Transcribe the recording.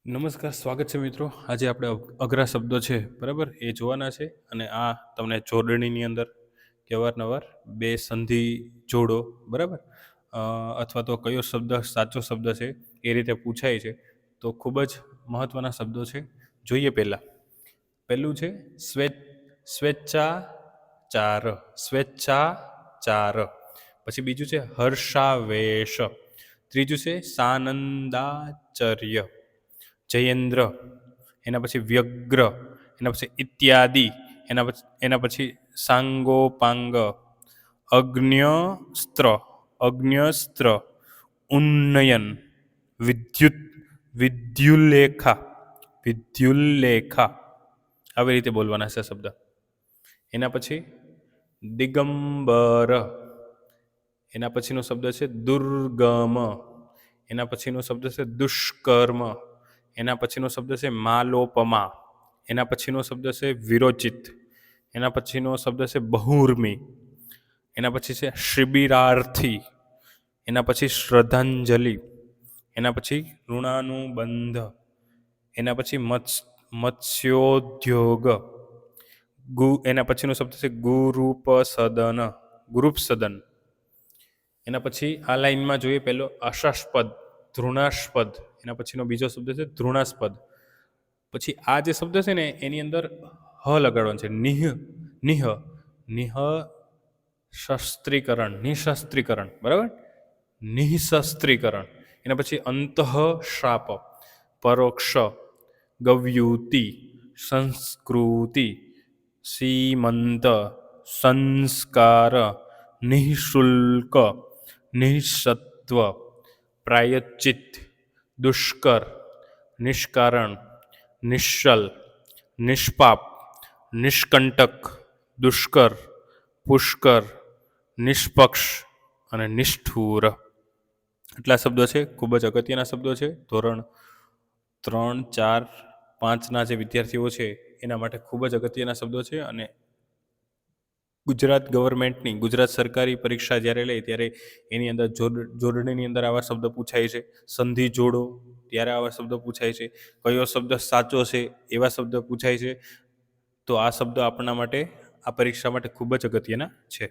નમસ્કાર, સ્વાગત છે મિત્રો. આજે આપણે અઘરા શબ્દો છે બરાબર એ જોવાના છે, અને આ તમને જોડણીની અંદર કે અવારનવાર બે સંધિ જોડો બરાબર, અથવા તો કયો શબ્દ સાચો શબ્દ છે એ રીતે પૂછાય છે. તો ખૂબ જ મહત્ત્વના શબ્દો છે. જોઈએ પહેલું છે સ્વેચ્છાચાર. સ્વેચ્છાચાર. પછી બીજું છે હર્ષાવેશ. ત્રીજું છે સાનંદાચર્ય. જયેન્દ્ર. એના પછી વ્યગ્ર. એના પછી ઇત્યાદિ. એના પછી સાંગોપાંગ. અગ્ન્યસ્ત્ર. અગ્ન્યસ્ત્ર. ઉન્નયન. વિદ્યુલ્લેખા. વિદ્યુલ્લેખા. આવી રીતે બોલવાના છે શબ્દ. એના પછી દિગંબર. એના પછીનો શબ્દ છે દુર્ગમ. એના પછીનો શબ્દ છે દુષ્કર્મ. એના પછીનો શબ્દ છે માલોપમા. એના પછીનો શબ્દ છે વિરોચિત. એના પછીનો શબ્દ છે બહુર્મી. એના પછી છે શિબિરાર્થી. એના પછી શ્રદ્ધાંજલિ. એના પછી ઋણાનુબંધ. એના પછી મત્સ્યોદ્યોગ. એના પછીનો શબ્દ છે ગુરુપસદન. ગુરુપસદન. એના પછી આ લાઈનમાં જોઈએ પહેલો આશાસ્પદ, ધૃણાસ્પદ. એના પછીનો બીજો શબ્દ છે ધૃણાસ્પદ. પછી આ જે શબ્દ છે ને એની અંદર હ લગાડવાનો છે. નિહ. નિહ. નિહ શસ્ત્રીકરણ. નિશસ્ત્રીકરણ બરાબર. નિઃશસ્ત્રીકરણ. એના પછી અંતઃ શ્રાપ. પરોક્ષ. ગવ્યુતિ. સંસ્કૃતિ. સીમંત. સંસ્કાર. નિઃશુલ્ક. નિઃસત્વ. પ્રાયશ્ચિત. દુષ્કર. નિષ્કારણ. નિશ્ચલ. નિષ્પાપ. નિષ્કંટક. દુષ્કર. પુષ્કર. નિષ્પક્ષ અને નિષ્ઠુર. એટલા શબ્દો છે. ખૂબ જ અગત્યના શબ્દો છે. ધોરણ 3, 4, 5ના જે વિદ્યાર્થીઓ છે એના માટે ખૂબ જ અગત્યના શબ્દો છે. અને ગુજરાત ગવર્મેન્ટની, ગુજરાત સરકારી પરીક્ષા જ્યારે લે ત્યારે એની અંદર જોડણીની અંદર આવા શબ્દ પૂછાય છે. સંધિ જોડો ત્યારે આવા શબ્દ પૂછાય છે. કયો શબ્દ સાચો છે એવા શબ્દ પૂછાય છે. તો આ શબ્દ આપણા માટે, આ પરીક્ષા માટે ખૂબ જ અગત્યના છે.